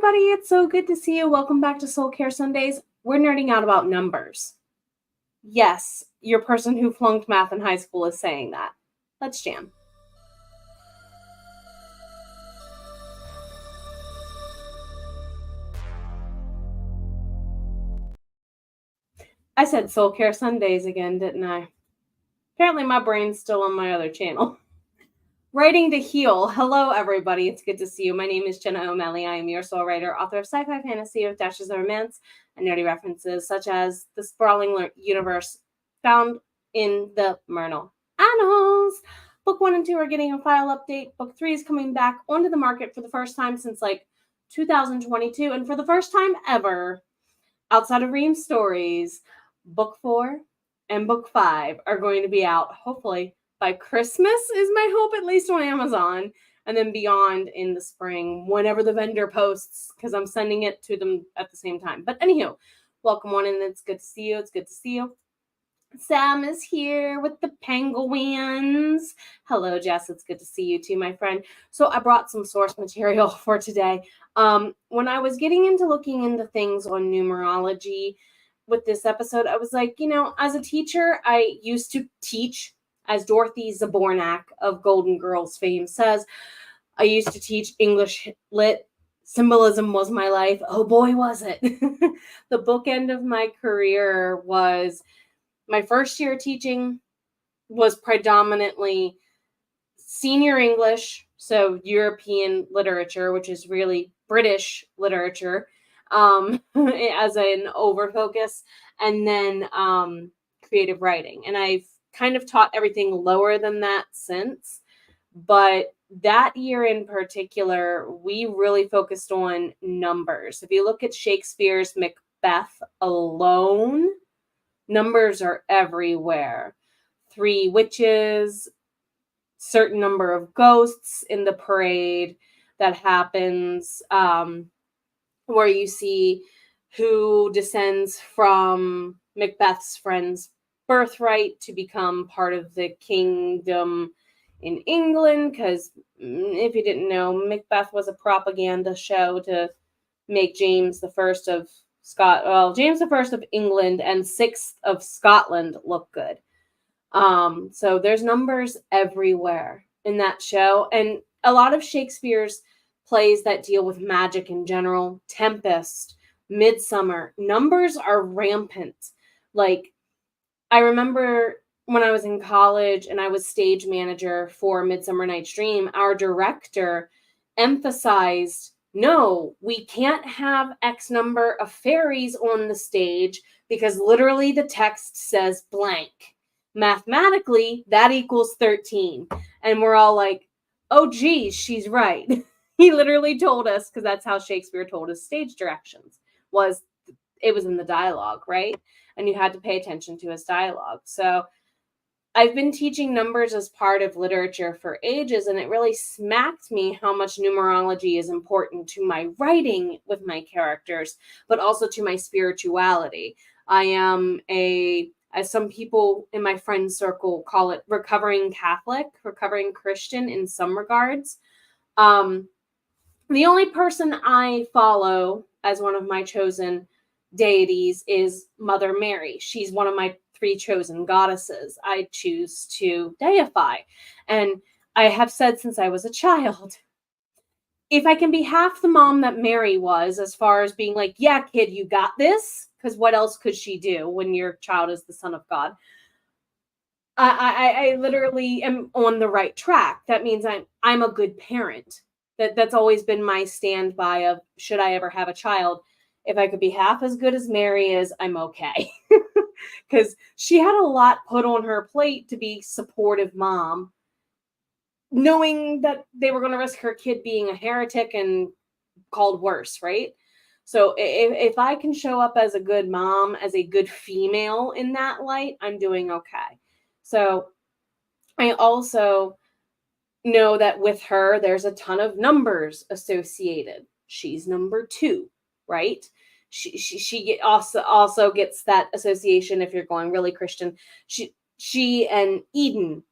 everybody. It's so good to see you. Welcome back to Soul Care Sundays. We're nerding out about numbers. Yes, your person who flunked math in high school is saying that. Let's jam. I said Soul Care Sundays again, didn't I? Apparently my brain's still on my other channel. Writing to Heal. Hello, everybody. It's good to see you. My name is Jenna O'Malley. I am your soul writer, author of sci-fi fantasy with dashes of romance and nerdy references, such as the sprawling universe found in the Myrtle Annals. Book 1 and 2 are getting a file update. Book 3 is coming back onto the market for the first time since 2022, and for the first time ever, outside of Ream Stories, Book 4 and Book 5 are going to be out, hopefully, by Christmas is my hope, at least on Amazon, and then beyond in the spring, whenever the vendor posts, because I'm sending it to them at the same time. But anywho, welcome on in. It's good to see you. It's good to see you. Sam is here with the penguins. Hello, Jess. It's good to see you too, my friend. So I brought some source material for today. When I was getting into looking into things on numerology with this episode, I was like, as a teacher, I used to teach. As Dorothy Zabornak of Golden Girls fame says, I used to teach English lit. Symbolism was my life. Oh boy, was it. The bookend of my career was my first year teaching was predominantly senior English, so European literature, which is really British literature, as an overfocus, and then creative writing. And I've kind of taught everything lower than that since, but that year in particular, we really focused on numbers. If you look at Shakespeare's Macbeth alone, numbers are everywhere. 3 witches, certain number of ghosts in the parade that happens, where you see who descends from Macbeth's friend's birthright to become part of the kingdom in England, because if you didn't know, Macbeth was a propaganda show to make James I of James I of England and 6th of Scotland look good. So there's numbers everywhere in that show, and a lot of Shakespeare's plays that deal with magic in general, Tempest, Midsummer, numbers are rampant. I remember when I was in college and I was stage manager for Midsummer Night's Dream, our director emphasized, no, we can't have X number of fairies on the stage because literally the text says blank. Mathematically, that equals 13. And we're all like, oh, geez, she's right. He literally told us, because that's how Shakespeare told us stage directions, it was in the dialogue, right? And you had to pay attention to his dialogue. So I've been teaching numbers as part of literature for ages, and it really smacked me how much numerology is important to my writing with my characters, but also to my spirituality. I am as some people in my friend circle call it, recovering Catholic, recovering Christian in some regards. The only person I follow as one of my chosen deities is Mother Mary. She's one of my 3 chosen goddesses I choose to deify. And I have said since I was a child, if I can be half the mom that Mary was, as far as being like, yeah, kid, you got this, because what else could she do when your child is the son of God? I literally am on the right track. That means I'm a good parent. That's always been my standby of, should I ever have a child, if I could be half as good as Mary is, I'm okay. Because she had a lot put on her plate to be supportive mom, knowing that they were going to risk her kid being a heretic and called worse, right? So if I can show up as a good mom, as a good female in that light, I'm doing okay. So I also know that with her, there's a ton of numbers associated. She's number 2, right? She also gets that association if you're going really Christian. She and Eden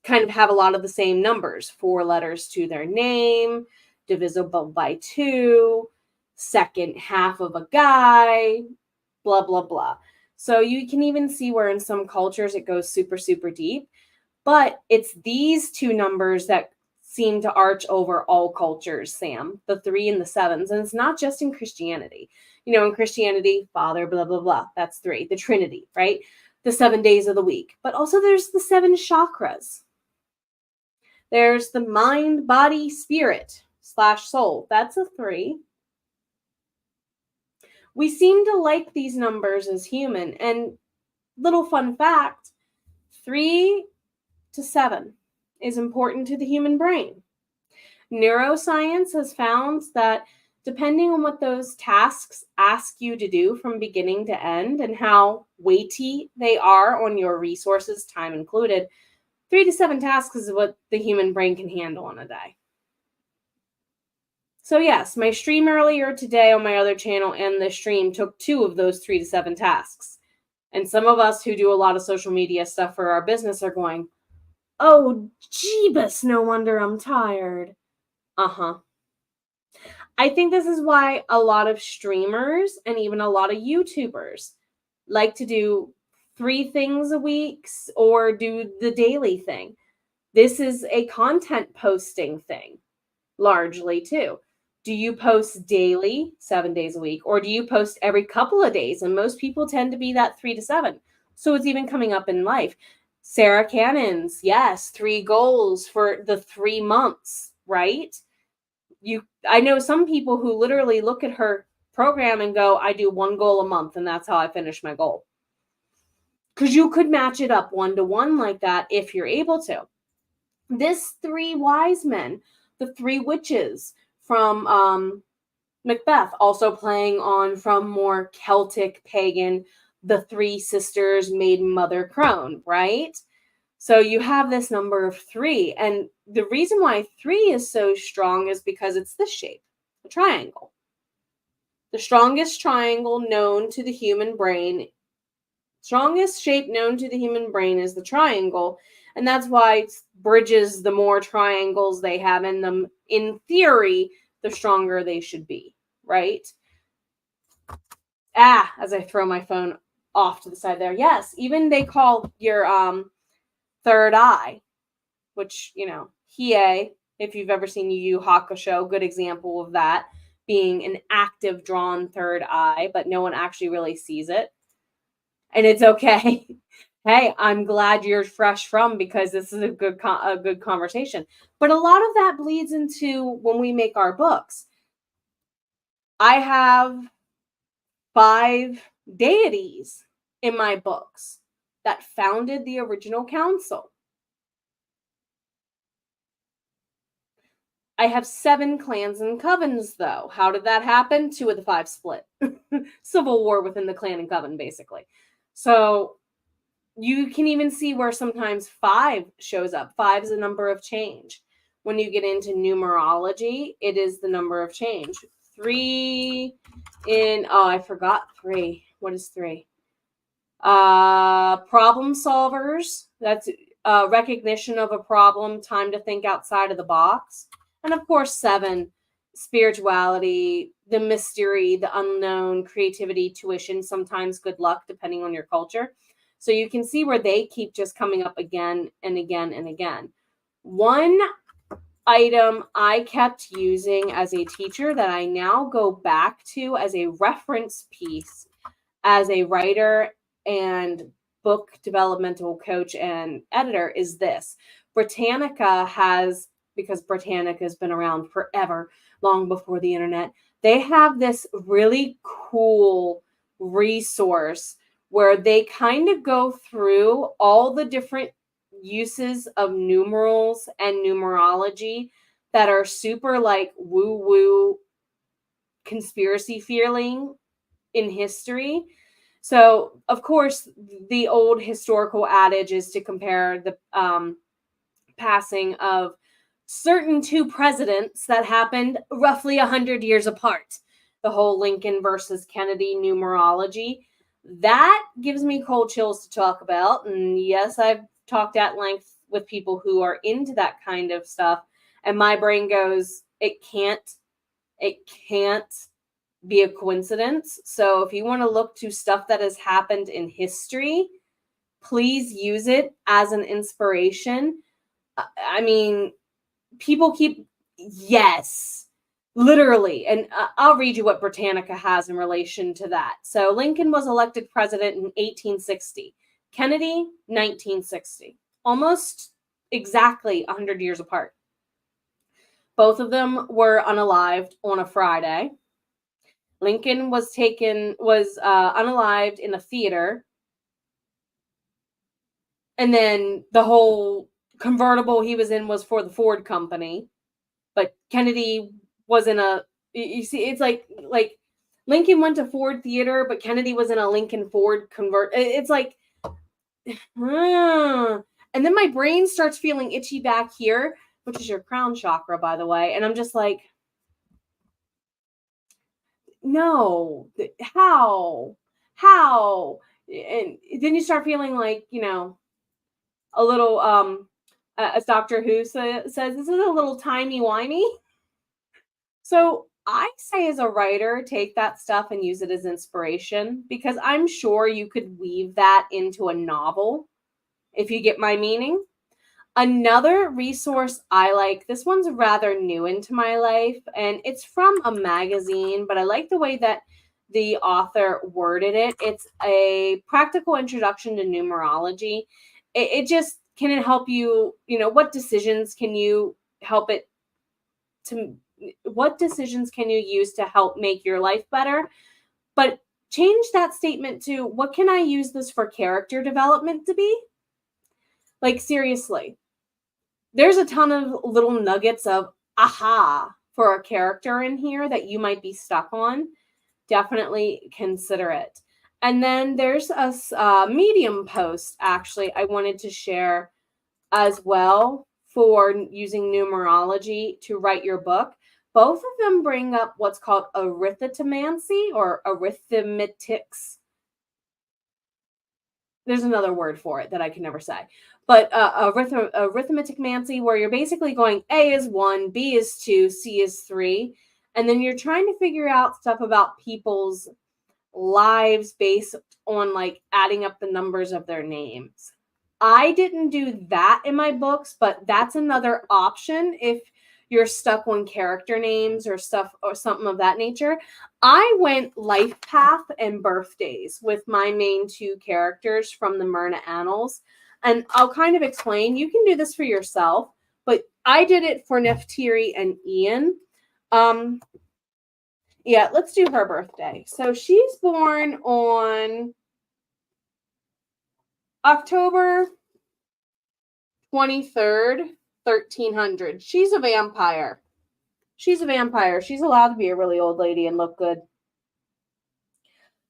kind of have a lot of the same numbers, 4 letters to their name, divisible by 2, second half of a guy, blah, blah, blah. So you can even see where in some cultures it goes super, super deep. But it's these two numbers that seem to arch over all cultures, Sam, the 3 and the 7s. And it's not just in Christianity. In Christianity, Father, blah, blah, blah. That's 3. The Trinity, right? The 7 days of the week. But also there's the 7 chakras. There's the mind, body, spirit / soul. That's a 3. We seem to like these numbers as human. And little fun fact, 3 to 7 is important to the human brain. Neuroscience has found that depending on what those tasks ask you to do from beginning to end and how weighty they are on your resources, time included, 3 to 7 tasks is what the human brain can handle on a day. So yes, my stream earlier today on my other channel and the stream took 2 of those 3 to 7 tasks. And some of us who do a lot of social media stuff for our business are going, oh, jeebus, no wonder I'm tired. I think this is why a lot of streamers and even a lot of YouTubers like to do 3 things a week or do the daily thing. This is a content posting thing, largely too. Do you post daily, 7 days a week, or do you post every couple of days? And most people tend to be that 3 to 7. So it's even coming up in life. Sarah Cannon's, yes, 3 goals for the 3 months, right? I know some people who literally look at her program and go, I do 1 goal a month, and that's how I finish my goal. Because you could match it up 1-to-1 like that if you're able to. This 3 wise men, the 3 witches from Macbeth, also playing on from more Celtic pagan, the 3 sisters made Mother Crone, right? So you have this number of 3. And the reason why 3 is so strong is because it's this shape, a triangle. The strongest triangle known to the human brain, strongest shape known to the human brain is the triangle. And that's why bridges, the more triangles they have in them, in theory, the stronger they should be, right? As I throw my phone off to the side there. Yes, even they call your third eye, which, Hiei, if you've ever seen Yu Yu Hakusho, good example of that, being an active drawn third eye, but no one actually really sees it. And it's okay. Hey, I'm glad you're fresh from, because this is a good conversation. But a lot of that bleeds into when we make our books. I have 5 deities in my books that founded the original council. I have 7 clans and covens, though. How did that happen? 2 of the 5 split. Civil war within the clan and coven, basically. So you can even see where sometimes 5 shows up. 5 is a number of change. When you get into numerology, it is the number of change. 3 in, I forgot 3. What is 3? Problem solvers. That's recognition of a problem, time to think outside of the box. And of course, 7, spirituality, the mystery, the unknown, creativity, tuition, sometimes good luck, depending on your culture. So you can see where they keep just coming up again and again and again. One item I kept using as a teacher that I now go back to as a reference piece as a writer and book developmental coach and editor is this. Britannica has, because Britannica has been around forever, long before the internet, they have this really cool resource where they kind of go through all the different uses of numerals and numerology that are super like woo-woo conspiracy feeling in history. So, of course, the old historical adage is to compare the passing of certain 2 presidents that happened roughly 100 years apart. The whole Lincoln versus Kennedy numerology. That gives me cold chills to talk about. And yes, I've talked at length with people who are into that kind of stuff. And my brain goes, it can't be a coincidence. So if you want to look to stuff that has happened in history, please use it as an inspiration. I mean, people keep, yes, literally. And I'll read you what Britannica has in relation to that. So Lincoln was elected president in 1860. Kennedy, 1960. Almost exactly 100 years apart. Both of them were unalived on a Friday. Lincoln was unalived in a theater. And then the whole convertible he was in was for the Ford company. But Kennedy was in a, you see, it's like Lincoln went to Ford Theater, but Kennedy was in a Lincoln Ford convert. It's like, and then my brain starts feeling itchy back here, which is your crown chakra, by the way. And I'm just like, no, how? And then you start feeling like, a little, as Doctor Who says, this is a little timey-wimey. So I say as a writer, take that stuff and use it as inspiration, because I'm sure you could weave that into a novel, if you get my meaning. Another resource I like, this one's rather new into my life, and it's from a magazine, but I like the way that the author worded it. It's a practical introduction to numerology. It just can help you, what decisions can you use to help make your life better? But change that statement to, what can I use this for character development to be? Like, seriously. There's a ton of little nuggets of aha for a character in here that you might be stuck on. Definitely consider it. And then there's a Medium post, actually, I wanted to share as well for using numerology to write your book. Both of them bring up what's called arithmetomancy or arithmetics. There's another word for it that I can never say. But arithmeticmancy, where you're basically going, A is 1, B is 2, C is 3. And then you're trying to figure out stuff about people's lives based on like adding up the numbers of their names. I didn't do that in my books, but that's another option if you're stuck on character names or stuff or something of that nature. I went life path and birthdays with my main two characters from the Myrna Annals. And I'll kind of explain. You can do this for yourself, but I did it for Neftiri and Ian. Yeah, let's do her birthday. So she's born on October 23rd, 1300. She's a vampire. She's allowed to be a really old lady and look good.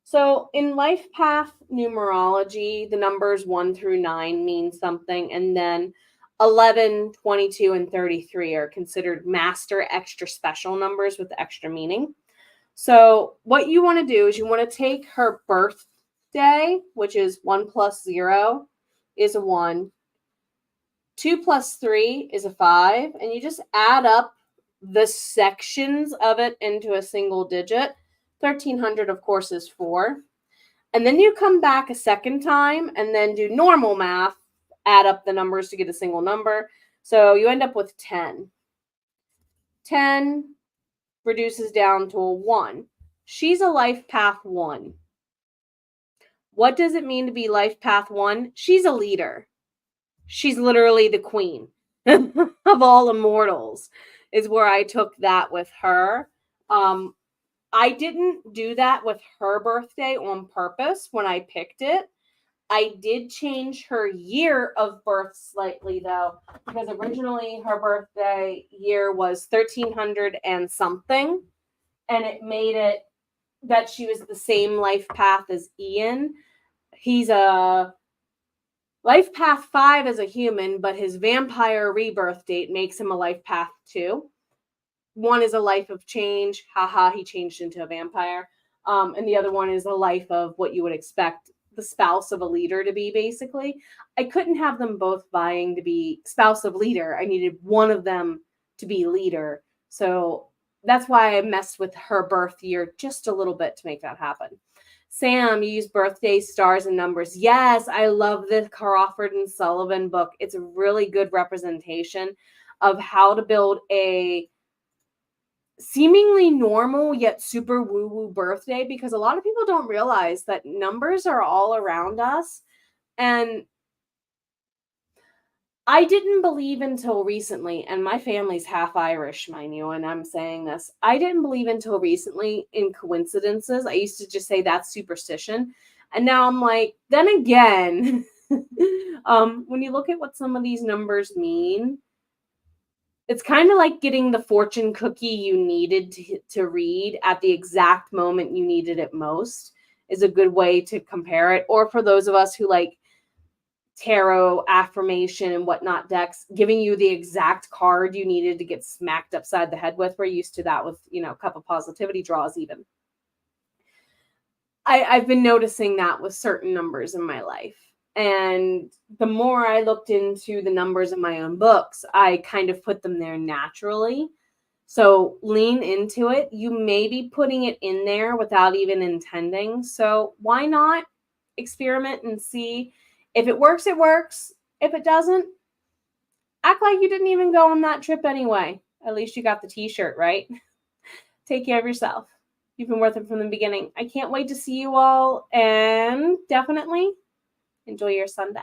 So in life path numerology, the numbers 1 through 9 mean something. And then 11, 22, and 33 are considered master extra special numbers with extra meaning. So what you want to do is you want to take her birthday, which is 1 plus 0 is a 1. 2 plus 3 is a 5. And you just add up the sections of it into a single digit. 1300, of course, is 4. And then you come back a second time and then do normal math, add up the numbers to get a single number. So you end up with 10. 10 reduces down to a 1. She's a life path 1. What does it mean to be life path 1? She's a leader. She's literally the queen of all immortals, is where I took that with her. I didn't do that with her birthday on purpose when I picked it. I did change her year of birth slightly, though, because originally her birthday year was 1300 and something, and it made it that she was the same life path as Ian. He's a life path 5 as a human, but his vampire rebirth date makes him a life path 2. One is a life of change. Haha, he changed into a vampire. And the other one is a life of what you would expect the spouse of a leader to be, basically. I couldn't have them both vying to be spouse of leader. I needed one of them to be leader. So that's why I messed with her birth year just a little bit to make that happen. Sam, you use birthdays, stars, and numbers. Yes, I love the Crawford and Sullivan book. It's a really good representation of how to build a seemingly normal yet super woo-woo birthday, because a lot of people don't realize that numbers are all around us. And I didn't believe until recently, and my family's half Irish, mind you, and I'm saying this. I didn't believe until recently in coincidences. I used to just say that's superstition. And now I'm like, then again, when you look at what some of these numbers mean, it's kind of like getting the fortune cookie you needed to read at the exact moment you needed it most is a good way to compare it. Or for those of us who like tarot, affirmation, and whatnot decks, giving you the exact card you needed to get smacked upside the head with. We're used to that with, a cup of positivity draws even. I've been noticing that with certain numbers in my life. And the more I looked into the numbers in my own books, I kind of put them there naturally. So lean into it. You may be putting it in there without even intending. So why not experiment and see? If it works, it works. If it doesn't, act like you didn't even go on that trip anyway. At least you got the t-shirt, right? Take care of yourself. You've been worth it from the beginning. I can't wait to see you all, and definitely enjoy your Sunday.